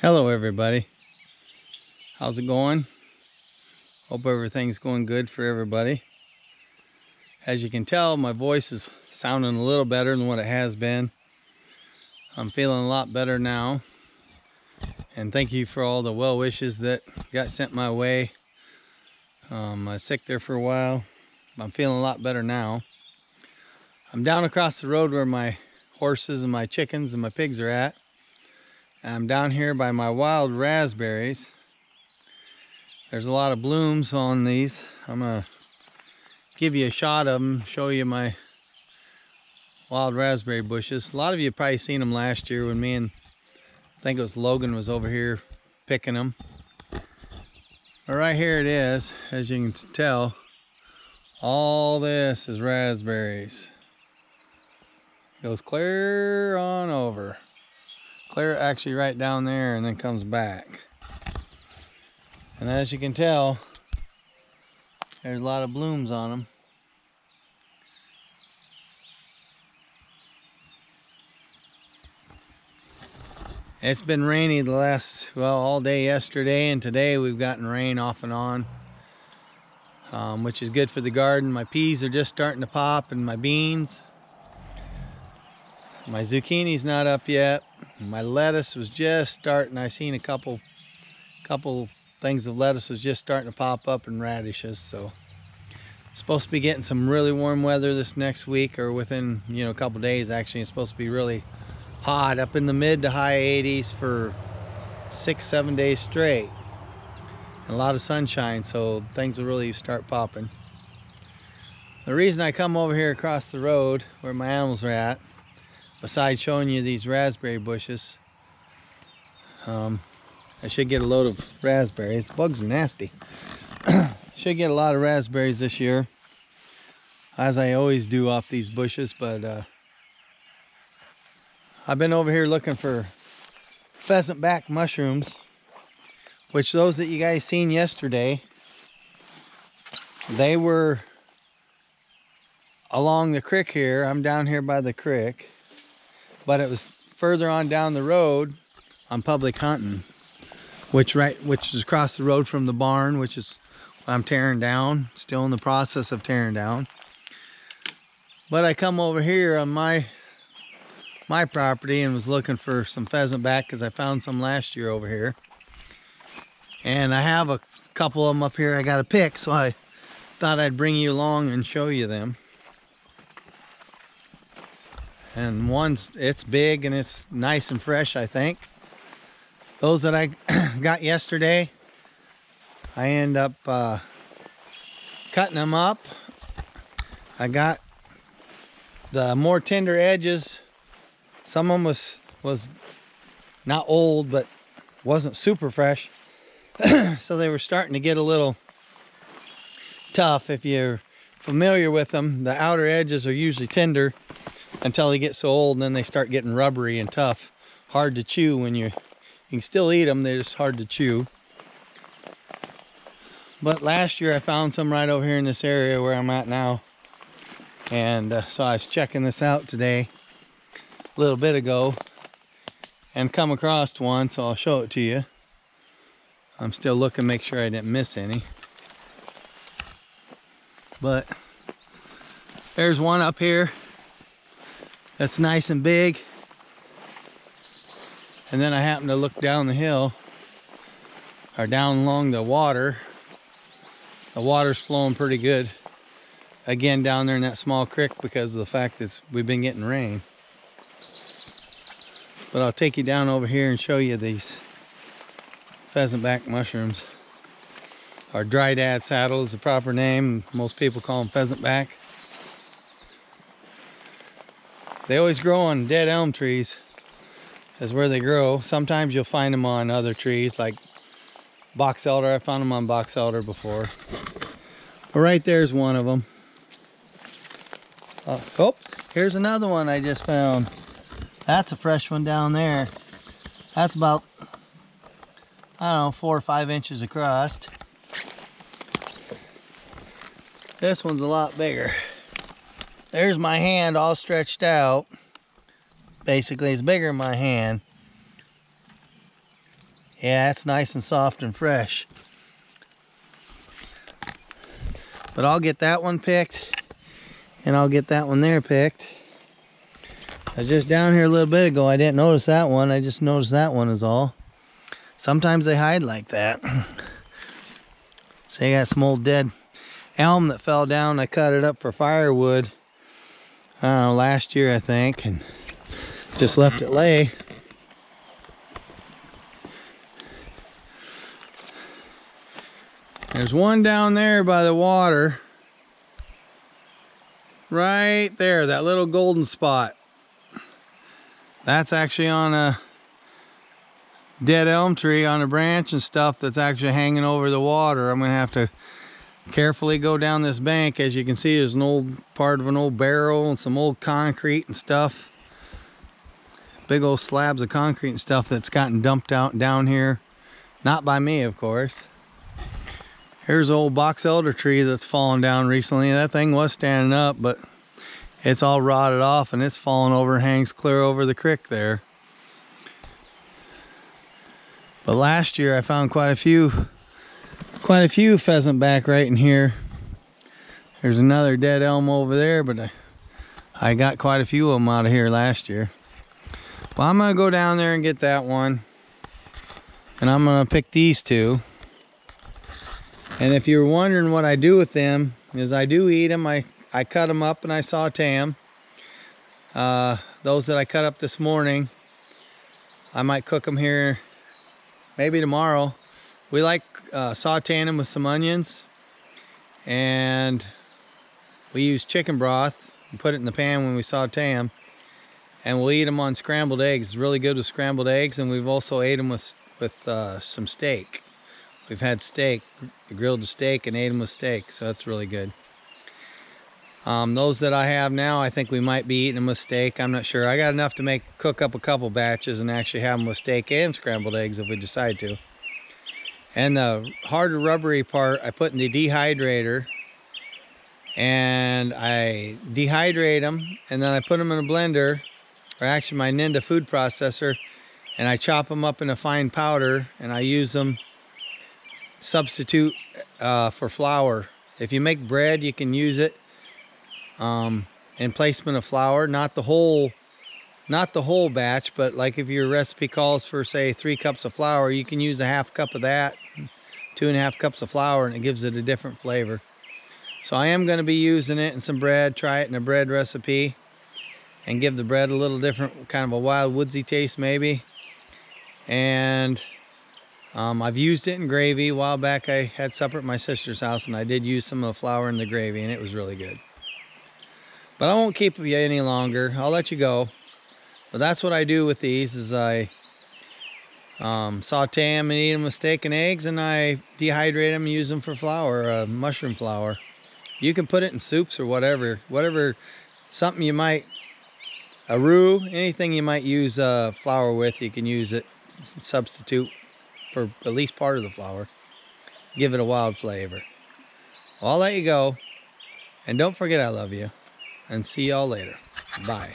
Hello everybody, how's it going? Hope everything's going good for everybody. As you can tell, my voice is sounding a little better than what it has been. I'm feeling a lot better now, and thank you for all the well wishes that got sent my way. I was sick there for a while. I'm feeling a lot better now. I'm down across the road where my horses and my chickens and my pigs are at. I'm down here by my wild raspberries. There's a lot of blooms on these. I'm gonna give you a shot of them, show you my wild raspberry bushes. A lot of you probably seen them last year when me and I think it was Logan was over here picking them. But right here it is, as you can tell, all this is raspberries. It goes clear on over. Clear actually right down there and then comes back. And as you can tell, there's a lot of blooms on them. It's been rainy the last, well, all day yesterday, and today we've gotten rain off and on, which is good for the garden. My peas are just starting to pop, and my beans. My zucchini's not up yet. My lettuce was just starting. I seen a couple things of lettuce was just starting to pop up, and radishes. So supposed to be getting some really warm weather this next week, or within a couple days. Actually, it's supposed to be really hot, up in the mid to high 80s for 6-7 days straight, and a lot of sunshine, so things will really start popping. The reason I come over here across the road where my animals are at, besides showing you these raspberry bushes, I should get a load of raspberries. The bugs are nasty. Should get a lot of raspberries this year, as I always do off these bushes, but I've been over here looking for pheasant back mushrooms, which those that you guys seen yesterday, they were along the creek here. I'm down here by the creek, but it was further on down the road on public hunting, which is across the road from the barn, which is I'm tearing down, still in the process of tearing down. But I come over here on my property and was looking for some pheasant back because I found some last year over here, and I have a couple of them up here I got to pick, so I thought I'd bring you along and show you them. And it's big and it's nice and fresh. I think those that I got yesterday, I end up cutting them up. I got the more tender edges. Some of them was not old, but wasn't super fresh. So they were starting to get a little tough. If you're familiar with them, the outer edges are usually tender until they get so old, and then they start getting rubbery and tough. Hard to chew when you can still eat them, they're just hard to chew. But last year I found some right over here in this area where I'm at now. And so I was checking this out today, a little bit ago, and come across one, so I'll show it to you. I'm still looking, make sure I didn't miss any. But there's one up here that's nice and big. And then I happen to look down the hill, or down along the water. The water's flowing pretty good again down there in that small creek because of the fact that we've been getting rain. But I'll take you down over here and show you these pheasant back mushrooms. Or dryad saddle is the proper name. Most people call them pheasant back. They always grow on dead elm trees, is where they grow. Sometimes you'll find them on other trees like box elder. I found them on box elder before. But right there's one of them. Oh, here's another one I just found. That's a fresh one down there. That's about, I don't know, 4 or 5 inches across. This one's a lot bigger. There's my hand all stretched out. Basically, it's bigger than my hand. Yeah, it's nice and soft and fresh. But I'll get that one picked, and I'll get that one there picked. I was just down here a little bit ago. I didn't notice that one. I just noticed that one is all. Sometimes they hide like that. See, I got some old dead elm that fell down. I cut it up for firewood, I don't know, last year I think, and just left it lay. There's one down there by the water. Right there, that little golden spot. That's actually on a dead elm tree on a branch and stuff that's actually hanging over the water. I'm gonna have to carefully go down this bank. As you can see, there's an old part of an old barrel and some old concrete and stuff. Big old slabs of concrete and stuff that's gotten dumped out down here. Not by me, of course. Here's an old box elder tree that's fallen down recently. That thing was standing up, but it's all rotted off and it's fallen over and hangs clear over the creek there. But last year I found quite a few pheasant back right in here. There's another dead elm over there, but I got quite a few of them out of here last year. Well, I'm gonna go down there and get that one, and I'm gonna pick these two. And if you're wondering what I do with them, is I do eat them. I cut them up and I saute them. Those that I cut up this morning, I might cook them here maybe tomorrow. We like sauteing them with some onions, and we use chicken broth and put it in the pan when we saute them, and we'll eat them on scrambled eggs. It's really good with scrambled eggs, and we've also ate them with some steak. We've had steak, grilled steak, and ate them with steak, so that's really good. Those that I have now, I think we might be eating them with steak. I'm not sure. I got enough to cook up a couple batches and actually have them with steak and scrambled eggs if we decide to. And the harder rubbery part I put in the dehydrator, and I dehydrate them, and then I put them in a blender, or actually my Ninja food processor, and I chop them up in a fine powder, and I use them substitute for flour. If you make bread, you can use it in placement of flour, not the whole batch, but like if your recipe calls for, say, 3 cups of flour, you can use a half cup of that, 2.5 cups of flour, and it gives it a different flavor. So I am going to be using it in some bread. Try it in a bread recipe and give the bread a little different, kind of a wild woodsy taste maybe. And I've used it in gravy. A while back I had supper at my sister's house, and I did use some of the flour in the gravy, and it was really good. But I won't keep you any longer. I'll let you go. But that's what I do with these, is I saute them and eat them with steak and eggs, and I dehydrate them and use them for flour, mushroom flour. You can put it in soups or whatever, something you might, a roux, anything you might use flour with, you can use it, substitute for at least part of the flour. Give it a wild flavor. Well, I'll let you go, and don't forget I love you, and see y'all later. Bye.